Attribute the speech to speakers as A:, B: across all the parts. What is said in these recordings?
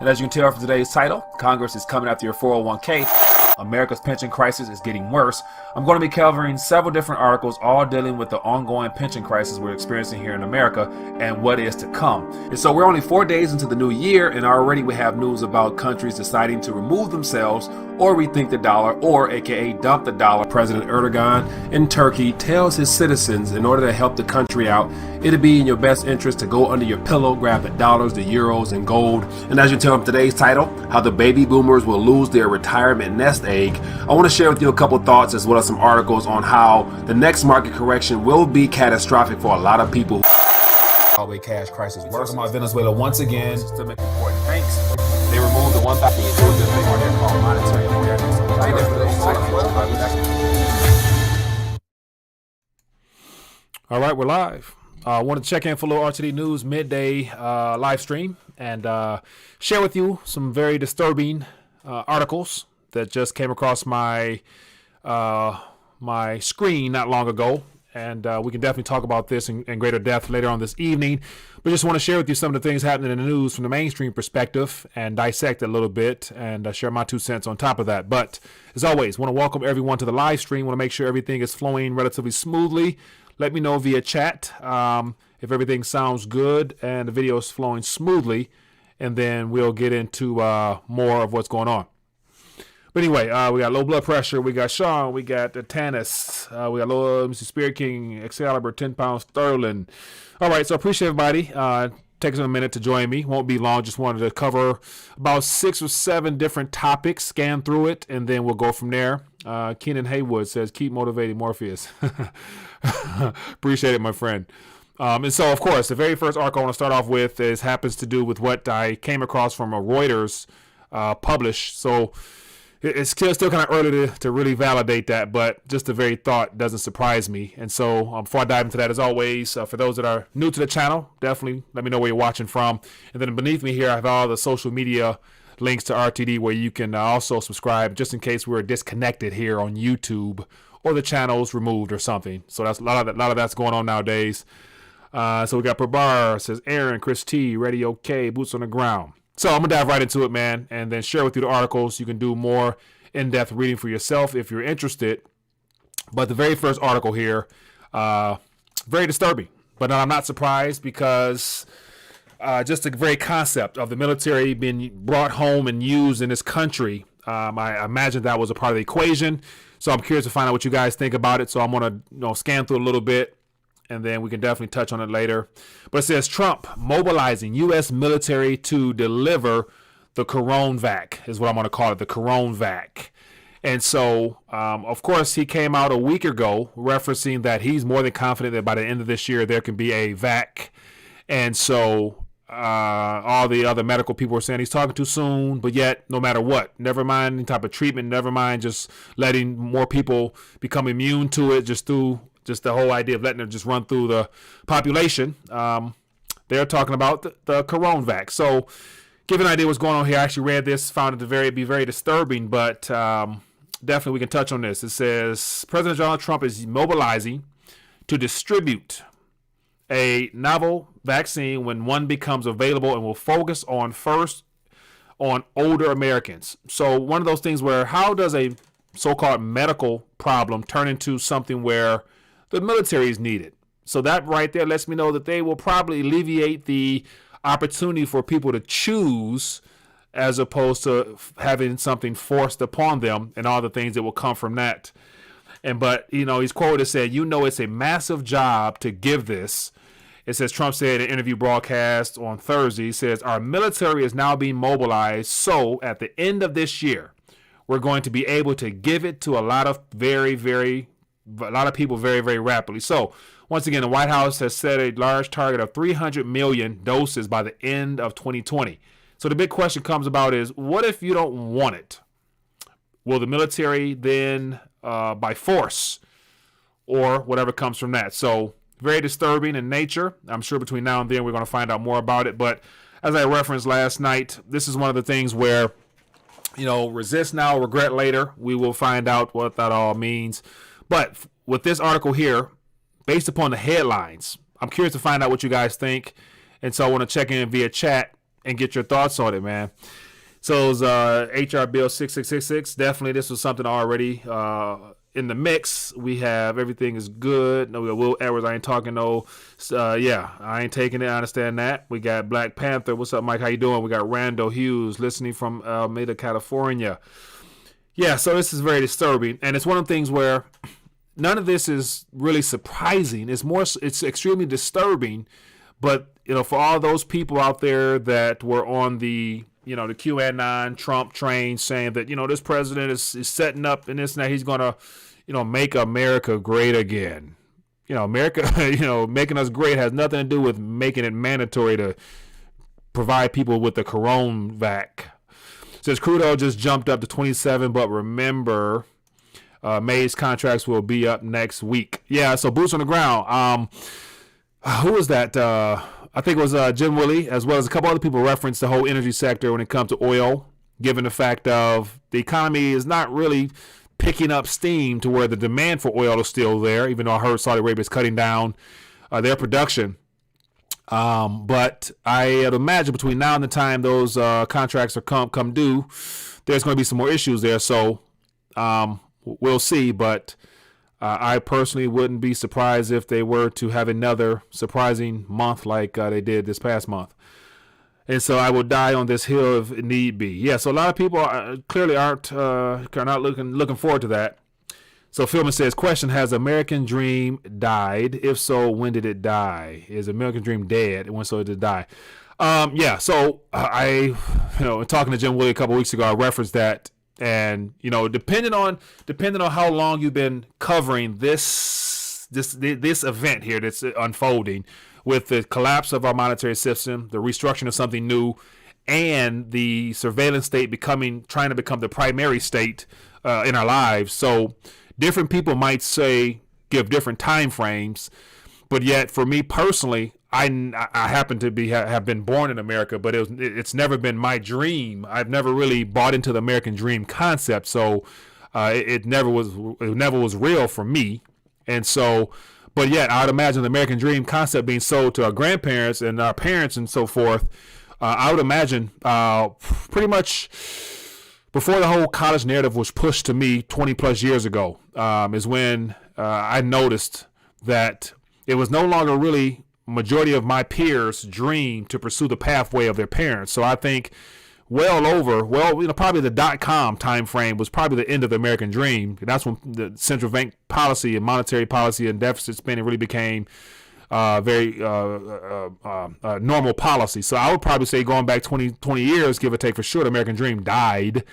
A: And as you can tell from today's title, Congress is coming after your 401k. America's pension crisis is getting worse. I'm going to be covering several different articles, all dealing with the ongoing pension crisis we're experiencing here in America and what is to come. And so we're only 4 days into the new year, and already we have news about countries deciding to remove themselves or rethink the dollar, or aka dump the dollar. President Erdogan in Turkey tells his citizens in order to help the country out, it'd be in your best interest to go under your pillow, grab the dollars, the euros, and gold. And as you tell from today's title, how the baby boomers will lose their retirement nest egg, I want to share with you a couple thoughts as well as some articles on how the next market correction will be catastrophic for a lot of people. Always cash crisis. We're talking about Venezuela once again. Systemic important banks. They removed the 1,000 thing on there called monetary awareness. All right, we're live. I want to check in for a little RTD News midday live stream and share with you some very disturbing articles that just came across my my screen not long ago. And we can definitely talk about this in greater depth later on this evening. But just want to share with you some of the things happening in the news from the mainstream perspective and dissect it a little bit and share my 2 cents on top of that. But as always, want to welcome everyone to the live stream. Want to make sure everything is flowing relatively smoothly. Let me know via chat if everything sounds good and the video is flowing smoothly. And then we'll get into more of what's going on. But anyway, we got low blood pressure. We got Sean. We got the Tannis. We got low, Mr. Spirit King, Excalibur, 10 pounds sterling. All right, so appreciate everybody taking a minute to join me. Won't be long. Just wanted to cover about 6 or 7 different topics, scan through it, and then we'll go from there. Keenan Haywood says, keep motivating Morpheus. Appreciate it, my friend. And so, of course, the very first article I want to start off with happens to do with what I came across from a Reuters publish. So it's still kind of early to really validate that, but just the very thought doesn't surprise me. And so before I dive into that, as always, for those that are new to the channel, definitely let me know where you're watching from. And then beneath me here, I have all the social media links to RTD where you can also subscribe just in case we're disconnected here on YouTube or the channel's removed or something. So that's a lot of that's going on nowadays. So we got Prabar, says Aaron, Chris T, Ready OK, Boots on the Ground. So I'm going to dive right into it, man, and then share with you the articles. You can do more in-depth reading for yourself if you're interested. But the very first article here, very disturbing. But I'm not surprised because just the very concept of the military being brought home and used in this country, I imagine that was a part of the equation. So I'm curious to find out what you guys think about it. So I'm going to scan through a little bit, and then we can definitely touch on it later. But it says Trump mobilizing U.S. military to deliver the Coronavac is what I'm going to call it, the Coronavac. And so, of course, he came out a week ago referencing that he's more than confident that by the end of this year there can be a vac. And so all the other medical people are saying he's talking too soon, but yet no matter what, never mind any type of treatment, never mind just letting more people become immune to it just through just the whole idea of letting it just run through the population. They're talking about the Coronavac. So give an idea what's going on here. I actually read this, found it to be very disturbing, but definitely we can touch on this. It says President Donald Trump is mobilizing to distribute a novel vaccine when one becomes available and will focus on first on older Americans. So one of those things where how does a so-called medical problem turn into something where the military is needed? So that right there lets me know that they will probably alleviate the opportunity for people to choose as opposed to having something forced upon them and all the things that will come from that. But he's quoted said, it's a massive job to give this. It says Trump said in an interview broadcast on Thursday, he says, our military is now being mobilized. So at the end of this year, we're going to be able to give it to a lot of people very, very rapidly. So once again, the White House has set a large target of 300 million doses by the end of 2020. So the big question comes about is, what if you don't want it? Will the military then, by force, or whatever comes from that? So very disturbing in nature. I'm sure between now and then we're going to find out more about it. But as I referenced last night, this is one of the things where, resist now, regret later. We will find out what that all means. But with this article here, based upon the headlines, I'm curious to find out what you guys think. And so I want to check in via chat and get your thoughts on it, man. So it was HR Bill 6666. Definitely, this was something already in the mix. We have everything is good. No, we got Will Edwards. I ain't talking no. Yeah, I ain't taking it. I understand that. We got Black Panther. What's up, Mike? How you doing? We got Randall Hughes listening from Alameda, California. Yeah, so this is very disturbing, and it's one of the things where none of this is really surprising. It's extremely disturbing. But for all those people out there that were on the the QAnon Trump train saying that this president is setting up and this and that, he's gonna make America great again. America making us great has nothing to do with making it mandatory to provide people with the Corona vac. Says crude oil just jumped up to 27, but remember, May's contracts will be up next week. Yeah, so boots on the ground. Who was that? I think it was Jim Willie, as well as a couple other people referenced the whole energy sector when it comes to oil, given the fact of the economy is not really picking up steam to where the demand for oil is still there, even though I heard Saudi Arabia is cutting down their production. But I'd imagine between now and the time those contracts are come due, there's going to be some more issues there. So we'll see, but I personally wouldn't be surprised if they were to have another surprising month like they did this past month. And so I will die on this hill if need be. Yeah, so a lot of people clearly are not looking forward to that. So Philman says, question, has American Dream died? If so, when did it die? Is American Dream dead? When so did it die? Yeah, so I talking to Jim Willie a couple weeks ago, I referenced that. And depending on how long you've been covering this event here that's unfolding, with the collapse of our monetary system, the restructuring of something new, and the surveillance state trying to become the primary state in our lives. So different people might give different time frames, but yet for me personally, I happen to have been born in America, but it's never been my dream. I've never really bought into the American dream concept, so it never was real for me. And so, but yet I'd imagine the American dream concept being sold to our grandparents and our parents and so forth. I would imagine pretty much before the whole college narrative was pushed to me 20 plus years ago is when I noticed that it was no longer really majority of my peers' dream to pursue the pathway of their parents. So I think probably the .com time frame was probably the end of the American dream. That's when the central bank policy and monetary policy and deficit spending really became very normal policy. So I would probably say going back 20 years, give or take, for sure, the American dream died.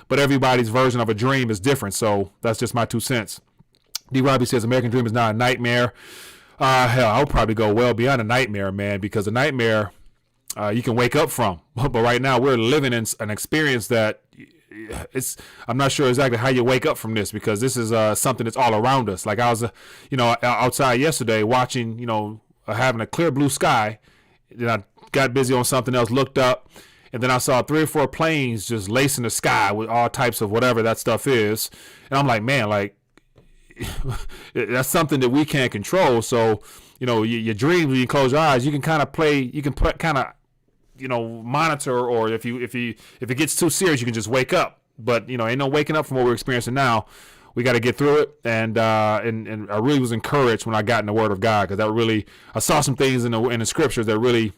A: But everybody's version of a dream is different. So that's just my 2 cents. D. Robbie says American dream is not a nightmare. Hell, I would probably go well beyond a nightmare, man, because a nightmare you can wake up from. But right now we're living in an experience that I'm not sure exactly how you wake up from this, because this is something that's all around us. Like I was, outside yesterday watching, having a clear blue sky. Then I got busy on something else, looked up, and then I saw 3 or 4 planes just lacing the sky with all types of whatever that stuff is. And I'm like, man, that's something that we can't control. So, your dreams, when you close your eyes, you can kind of monitor, or if it gets too serious, you can just wake up. But, ain't no waking up from what we're experiencing now. We got to get through it. And I really was encouraged when I got in the Word of God, because I saw some things in the scriptures that really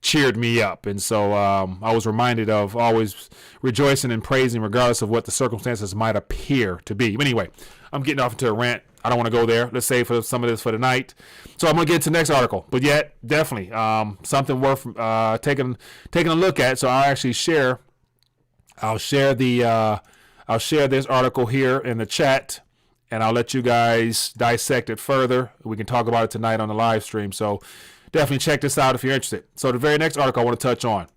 A: cheered me up. And so I was reminded of always rejoicing and praising regardless of what the circumstances might appear to be. But anyway, I'm getting off into a rant. I don't want to go there. Let's save for some of this for tonight. So I'm going to get to the next article. But yet, definitely something worth taking a look at. So I'll share this article here in the chat, and I'll let you guys dissect it further. We can talk about it tonight on the live stream. So definitely check this out if you're interested. So the very next article I want to touch on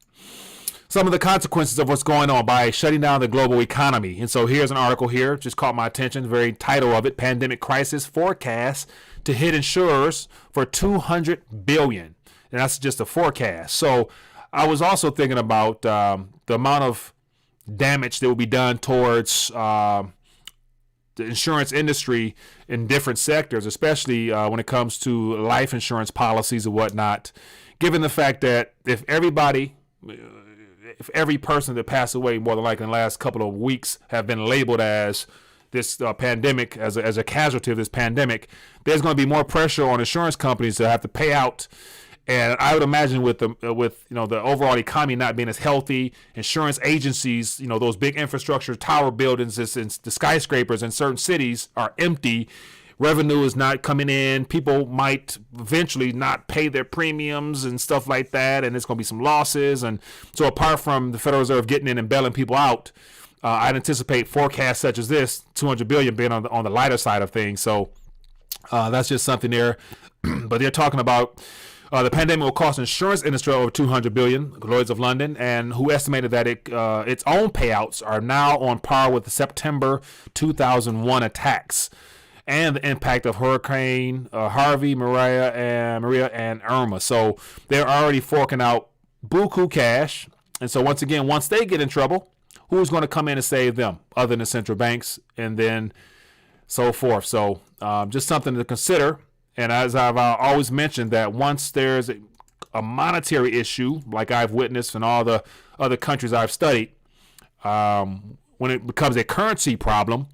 A: some of the consequences of what's going on by shutting down the global economy. And so here's an article here, just caught my attention, the very title of it, Pandemic Crisis Forecast to Hit Insurers for $200 billion. And that's just a forecast. So I was also thinking about the amount of damage that will be done towards the insurance industry in different sectors, especially when it comes to life insurance policies and whatnot, given the fact that if everybody if every person that passed away, more than likely in the last couple of weeks, have been labeled as this pandemic, as a casualty of this pandemic, there's going to be more pressure on insurance companies to have to pay out. And I would imagine with the overall economy not being as healthy, insurance agencies, those big infrastructure tower buildings, the skyscrapers in certain cities are empty. Revenue is not coming in. People might eventually not pay their premiums and stuff like that, and there's going to be some losses. And so apart from the Federal Reserve getting in and bailing people out, I'd anticipate forecasts such as this, $200 billion being on the lighter side of things. So that's just something there. But they're talking about the pandemic will cost insurance industry over $200 billion, Lloyd's of London, and who estimated that its own payouts are now on par with the September 2001 attacks and the impact of Hurricane Harvey, Maria, and Irma. So they're already forking out buku cash. And so once again, once they get in trouble, who's going to come in and save them other than central banks, and then so forth. So just something to consider. And as I've always mentioned, that once there's a monetary issue, like I've witnessed in all the other countries I've studied, when it becomes a currency problem,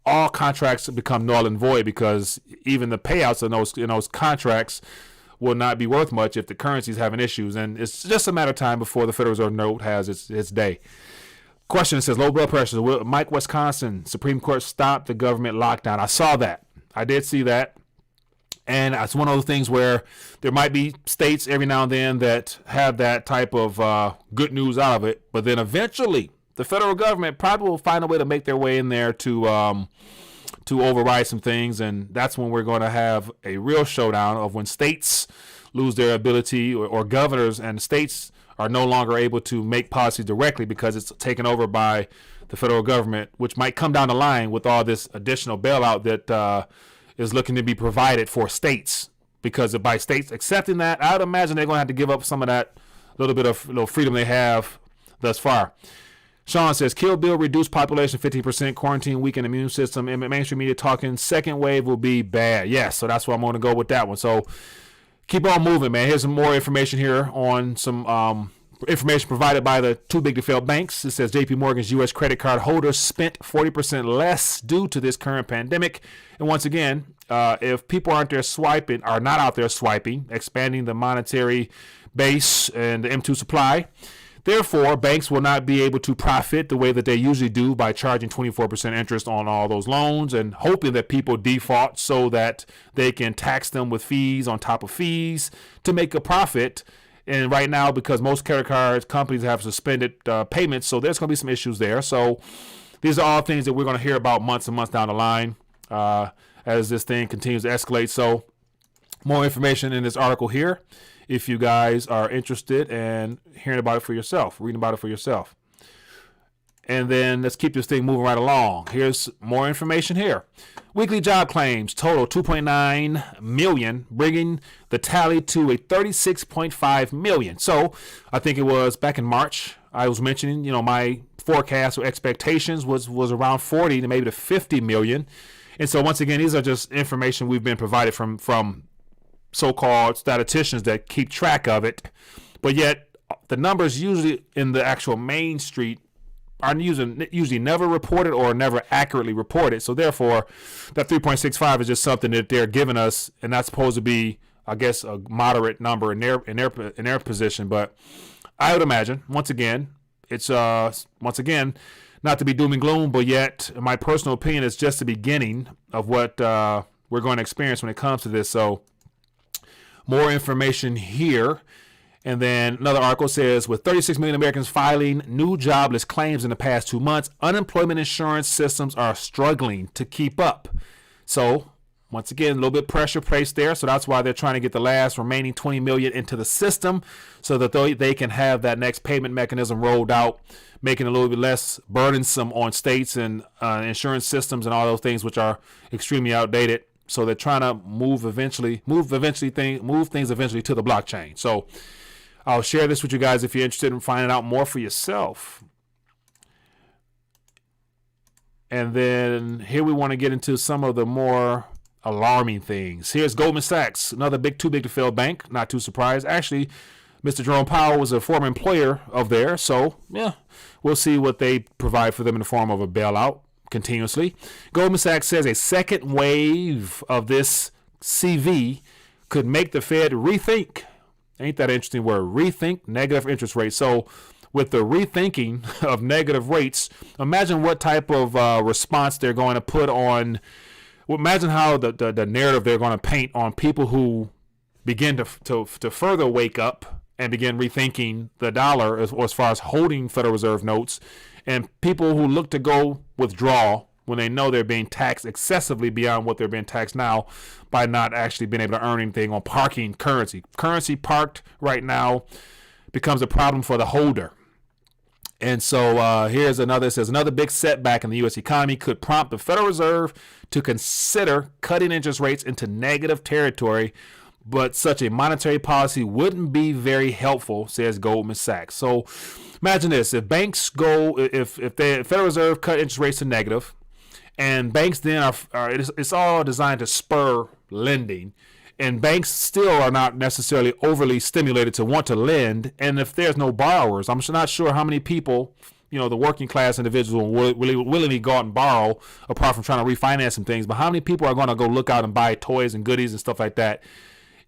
A: all contracts become null and void, because even the payouts in those contracts will not be worth much if the currency is having issues. And it's just a matter of time before the Federal Reserve note has its day. Question says, low blood pressure. Will Mike, Wisconsin, Supreme Court stop the government lockdown? I saw that. I did see that. And it's one of those things where there might be states every now and then that have that type of good news out of it. But then eventually the federal government probably will find a way to make their way in there to override some things. And that's when we're going to have a real showdown of when states lose their ability, or governors and states are no longer able to make policy directly because it's taken over by the federal government, which might come down the line with all this additional bailout that is looking to be provided for states. Because by states accepting that, I would imagine they're going to have to give up some of that little freedom they have thus far. Sean says, Kill Bill reduced population 50%, quarantine weakened immune system, and mainstream media talking second wave will be bad. Yes, so that's why I'm going to go with that one. So keep on moving, man. Here's some more information here on some information provided by the too big to fail banks. It says JP Morgan's U.S. credit card holders spent 40% less due to this current pandemic. And once again, if people are not out there swiping, expanding the monetary base and the M2 supply, therefore, banks will not be able to profit the way that they usually do by charging 24% interest on all those loans and hoping that people default so that they can tax them with fees on top of fees to make a profit. And right now, because most credit card companies have suspended payments, so there's going to be some issues there. So these are all things that we're going to hear about months and months down the line as this thing continues to escalate. So more information in this article here, if you guys are interested in hearing about it for yourself, reading about it for yourself. And then let's keep this thing moving right along. Here's more information here. Weekly job claims total 2.9 million, bringing the tally to a 36.5 million. So I think it was back in March, I was mentioning, my forecast or expectations was around 40 to maybe to 50 million. And so once again, these are just information we've been provided from so-called statisticians that keep track of it, but yet the numbers usually in the actual main street are usually never reported or never accurately reported. So therefore, that 3.65 is just something that they're giving us, and that's supposed to be, I guess, a moderate number in their position. But I would imagine, once again, it's not to be doom and gloom, but yet, in my personal opinion, it's just the beginning of what we're going to experience when it comes to this. So more information here. And then another article says, with 36 million Americans filing new jobless claims in the past 2 months, unemployment insurance systems are struggling to keep up. So once again, a little bit of pressure placed there. So that's why they're trying to get the last remaining 20 million into the system so that they can have that next payment mechanism rolled out, making it a little bit less burdensome on states and insurance systems and all those things, which are extremely outdated. So they're trying to move things eventually to the blockchain. So I'll share this with you guys if you're interested in finding out more for yourself. And then here we want to get into some of the more alarming things. Here's Goldman Sachs, another too big to fail bank. Not too surprised. Actually, Mr. Jerome Powell was a former employer of theirs, so yeah, we'll see what they provide for them in the form of a bailout continuously. Goldman Sachs says a second wave of this CV could make the Fed rethink. Ain't that interesting word? Rethink negative interest rates. So with the rethinking of negative rates, imagine what type of response they're going to put on. Well, imagine how the narrative they're going to paint on people who begin to further wake up and begin rethinking the dollar as far as holding Federal Reserve notes, and people who look to go withdraw when they know they're being taxed excessively beyond what they're being taxed now by not actually being able to earn anything on parking currency. Currency parked right now becomes a problem for the holder. And so here's another. It says another big setback in the U.S. economy could prompt the Federal Reserve to consider cutting interest rates into negative territory, but such a monetary policy wouldn't be very helpful, says Goldman Sachs. So imagine this: if the Federal Reserve cut interest rates to negative, and banks then it's all designed to spur lending. And banks still are not necessarily overly stimulated to want to lend. And if there's no borrowers, I'm not sure how many people, the working class individuals will willingly go out and borrow, apart from trying to refinance some things. But how many people are going to go look out and buy toys and goodies and stuff like that,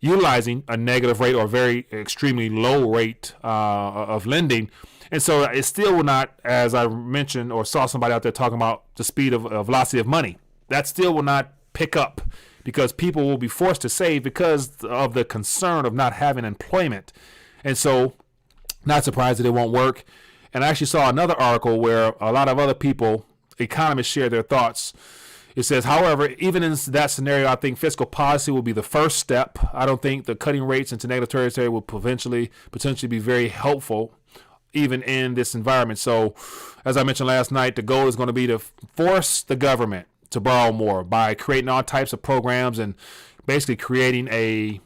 A: utilizing a negative rate or very extremely low rate of lending? And so it still will not, as I mentioned or saw somebody out there talking about the speed of velocity of money, that still will not pick up, because people will be forced to save because of the concern of not having employment. And so not surprised that it won't work. And I actually saw another article where a lot of other people, economists, share their thoughts. It says, however, even in that scenario, I think fiscal policy will be the first step. I don't think the cutting rates into negative territory will potentially be very helpful even in this environment. So as I mentioned last night, the goal is going to be to force the government to borrow more by creating all types of programs and basically creating a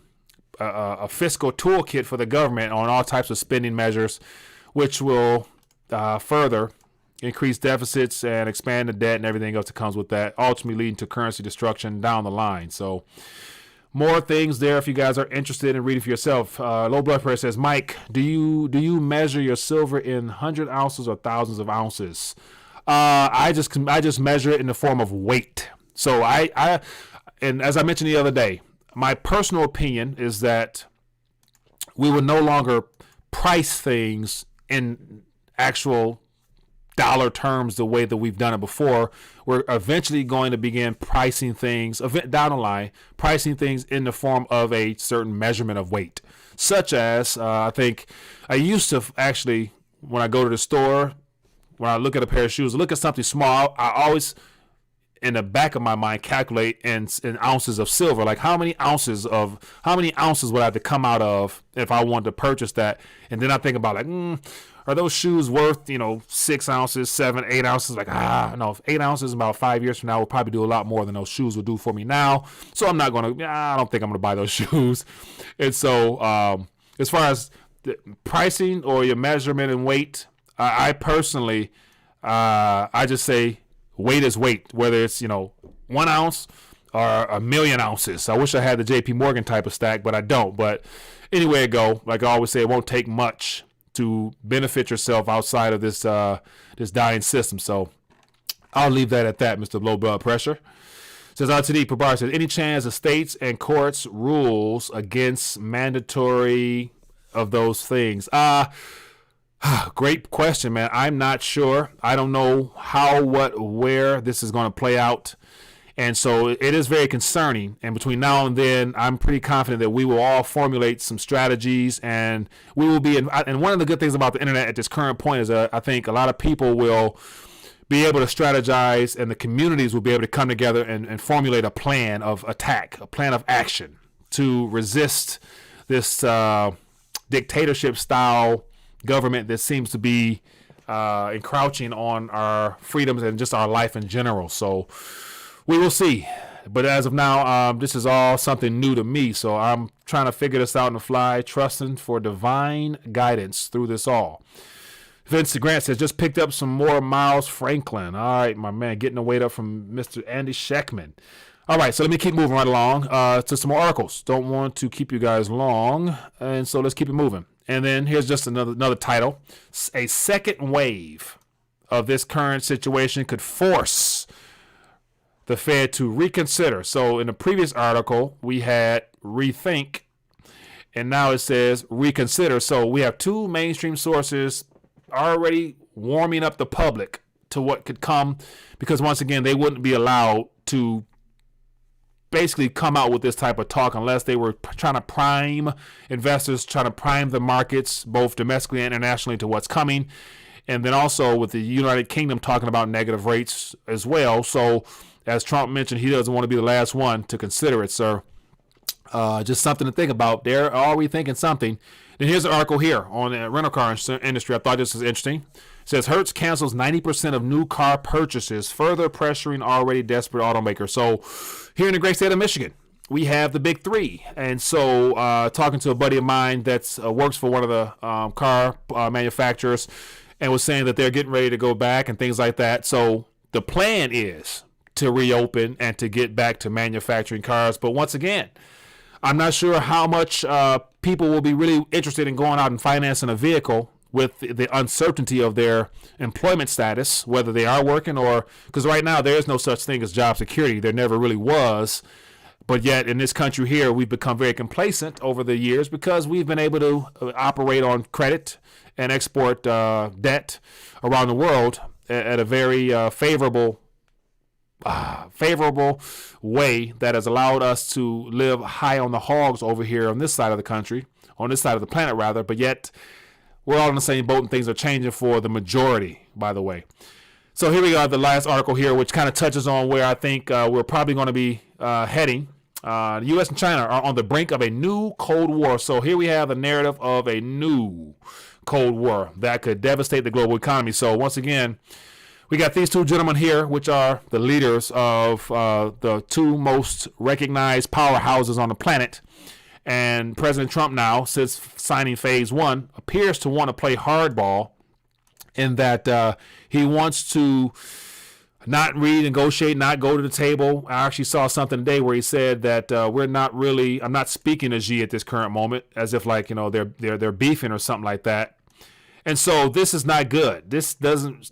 A: fiscal toolkit for the government on all types of spending measures, which will further increase deficits and expand the debt and everything else that comes with that, ultimately leading to currency destruction down the line. So more things there if you guys are interested in reading for yourself. Low blood pressure says, Mike, do you measure your silver in 100 ounces or thousands of ounces? I just measure it in the form of weight. So and as I mentioned the other day, my personal opinion is that we will no longer price things in actual dollar terms the way that we've done it before. We're eventually going to begin pricing things down the line, pricing things in the form of a certain measurement of weight, such as I think I used to actually, when I go to the store, when I look at a pair of shoes, look at something small, I always, in the back of my mind, calculate in ounces of silver. Like how many ounces would I have to come out of if I wanted to purchase that? And then I think about are those shoes worth, 6 ounces, 7, 8 ounces? Like, no, if 8 ounces about 5 years from now will probably do a lot more than those shoes will do for me now. So I don't think I'm going to buy those shoes. And so as far as the pricing or your measurement and weight, I personally, I just say weight is weight, whether it's, 1 ounce or a million ounces. I wish I had the JP Morgan type of stack, but I don't. But anyway it go, like I always say, it won't take much to benefit yourself outside of this dying system. So I'll leave that at that, Mr. Low Blood Pressure. Says RTD Channel says, any chance the states and courts rules against mandatory of those things? Great question, man. I'm not sure. I don't know how, what, where this is going to play out. And so it is very concerning. And between now and then, I'm pretty confident that we will all formulate some strategies, and we will be. And one of the good things about the internet at this current point is I think a lot of people will be able to strategize, and the communities will be able to come together and formulate a plan of attack, a plan of action to resist this dictatorship style government that seems to be encroaching on our freedoms and just our life in general. So we will see. But as of now, this is all something new to me. So I'm trying to figure this out on the fly, trusting for divine guidance through this all. Vince Grant says, just picked up some more Miles Franklin. All right, my man, getting the weight up from Mr. Andy Scheckman. All right, so let me keep moving right along to some more articles. Don't want to keep you guys long, and so let's keep it moving. And then here's just another title. A second wave of this current situation could force the Fed to reconsider. So in the previous article, we had rethink, and now it says reconsider. So we have two mainstream sources already warming up the public to what could come, because once again, they wouldn't be allowed to basically come out with this type of talk unless they were trying to prime investors, trying to prime the markets, both domestically and internationally, to what's coming. And then also with the United Kingdom talking about negative rates as well. So as Trump mentioned, he doesn't want to be the last one to consider it, sir. Just something to think about. They're already thinking something. Then here's an article here on the rental car industry. I thought this was interesting. It says Hertz cancels 90% of new car purchases, further pressuring already desperate automakers. So here in the great state of Michigan, we have the big three. And so talking to a buddy of mine that works for one of the car manufacturers, and was saying that they're getting ready to go back and things like that. So the plan is to reopen and to get back to manufacturing cars. But once again, I'm not sure how much people will be really interested in going out and financing a vehicle with the uncertainty of their employment status, whether they are working or, because right now there is no such thing as job security. There never really was. But yet in this country here, we've become very complacent over the years because we've been able to operate on credit and export debt around the world at a very favorable way that has allowed us to live high on the hogs over here on this side of the country, on this side of the planet rather, but yet we're all in the same boat and things are changing for the majority, by the way. So here we go, the last article here, which kind of touches on where I think we're probably going to be heading. The U.S. and China are on the brink of a new Cold War. So here we have the narrative of a new Cold War that could devastate the global economy. So once again, we got these two gentlemen here, which are the leaders of the two most recognized powerhouses on the planet. And President Trump now, since signing phase one, appears to want to play hardball in that he wants to not renegotiate, not go to the table. I actually saw something today where he said that I'm not speaking to Xi at this current moment, as if like, they're beefing or something like that. And so this is not good. This doesn't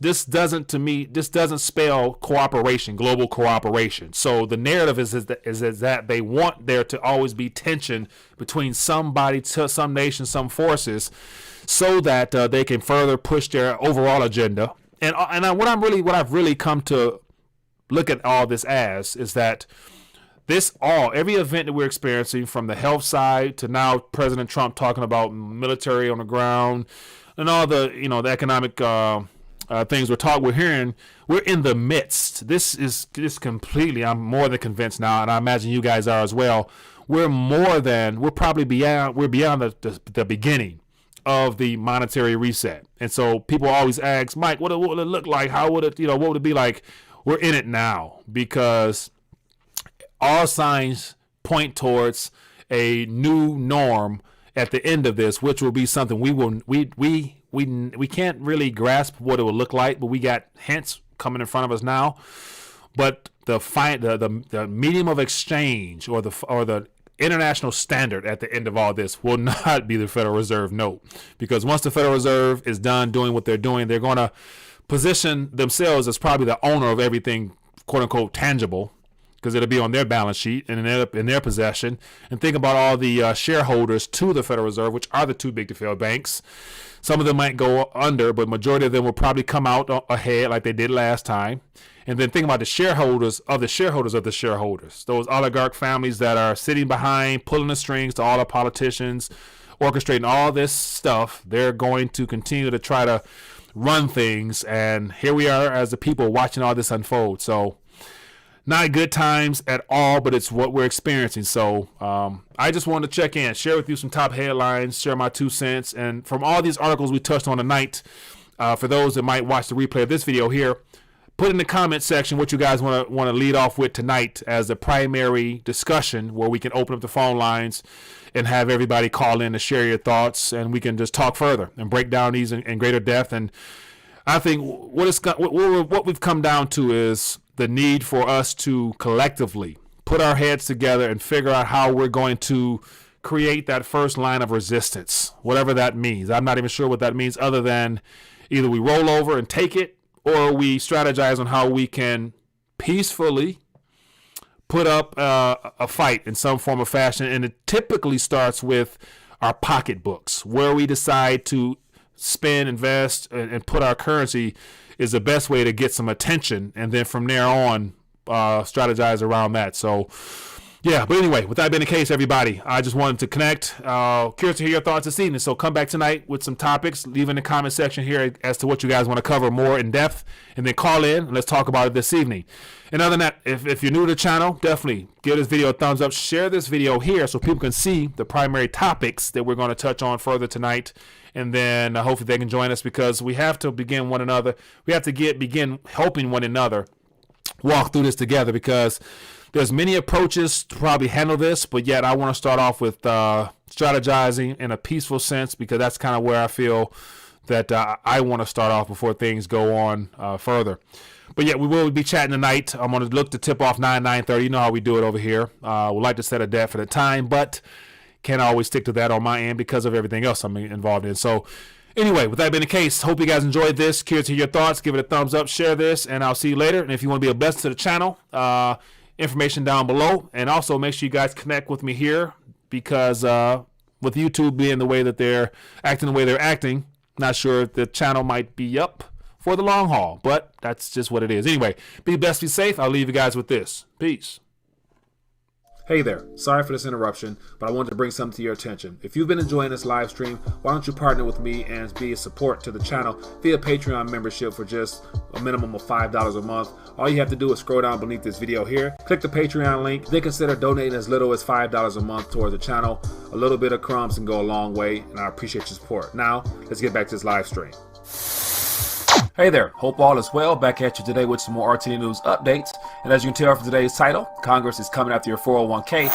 A: spell cooperation, global cooperation. So the narrative is that they want there to always be tension between somebody, some nation, some forces, so that they can further push their overall agenda. And what I've really come to look at all this as is that every event that we're experiencing, from the health side to now President Trump talking about military on the ground, and all the the economic things we're hearing, we're in the midst. This is completely. I'm more than convinced now, and I imagine you guys are as well. We're probably beyond the beginning of the monetary reset. And so people always ask, Mike, what would it look like? How would it, what would it be like? We're in it now, because all signs point towards a new norm at the end of this, which will be something we can't really grasp what it will look like, but we got hints coming in front of us now. But the medium of exchange or the international standard at the end of all this will not be the Federal Reserve note, because once the Federal Reserve is done doing what they're doing, they're going to position themselves as probably the owner of everything, quote unquote, tangible, because it'll be on their balance sheet and in their possession. And think about all the shareholders to the Federal Reserve, which are the too big to fail banks. Some of them might go under, but majority of them will probably come out ahead like they did last time. And then think about the shareholders of the shareholders of the shareholders, those oligarch families that are sitting behind, pulling the strings to all the politicians, orchestrating all this stuff. They're going to continue to try to run things. And here we are as the people watching all this unfold. So not good times at all, but it's what we're experiencing. So I just wanted to check in, share with you some top headlines, share my 2 cents. And from all these articles we touched on tonight, for those that might watch the replay of this video here, put in the comment section what you guys want to lead off with tonight as the primary discussion, where we can open up the phone lines and have everybody call in to share your thoughts, and we can just talk further and break down these in greater depth. And I think what we've come down to is the need for us to collectively put our heads together and figure out how we're going to create that first line of resistance, whatever that means. I'm not even sure what that means, other than either we roll over and take it, or we strategize on how we can peacefully put up a fight in some form of fashion. And it typically starts with our pocketbooks, where we decide to spend, invest, and put our currency is the best way to get some attention. And then from there on, strategize around that. So yeah, but anyway, with that being the case, everybody, I just wanted to connect. Curious to hear your thoughts this evening. So come back tonight with some topics. Leave in the comment section here as to what you guys want to cover more in depth, and then call in and let's talk about it this evening. And other than that, if you're new to the channel, definitely give this video a thumbs up. Share this video here so people can see the primary topics that we're going to touch on further tonight. And then hopefully they can join us, because we have to begin one another. We have to begin helping one another walk through this together, because there's many approaches to probably handle this, but yet I want to start off with strategizing in a peaceful sense, because that's kind of where I feel that I want to start off before things go on further. But yeah, we will be chatting tonight. I'm going to look to tip off 9:30. You know how we do it over here. We'd like to set a definite time, but can't always stick to that on my end because of everything else I'm involved in. So anyway, with that being the case, hope you guys enjoyed this. Curious to hear your thoughts. Give it a thumbs up, share this, and I'll see you later. And if you want to be a blessing to the channel, information down below. And also make sure you guys connect with me here, because with YouTube being the way that they're acting, not sure if the channel might be up for the long haul, but that's just what it is. Anyway, be blessed, be safe. I'll leave you guys with this. Peace. Hey there, sorry for this interruption, but I wanted to bring something to your attention. If you've been enjoying this live stream, why don't you partner with me and be a support to the channel via Patreon membership for just a minimum of $5 a month. All you have to do is scroll down beneath this video here, click the Patreon link, then consider donating as little as $5 a month towards the channel. A little bit of crumbs can go a long way, and I appreciate your support. Now, let's get back to this live stream. Hey there, hope all is well. Back at you today with some more RTD News updates. And as you can tell from today's title, Congress is coming after your 401k.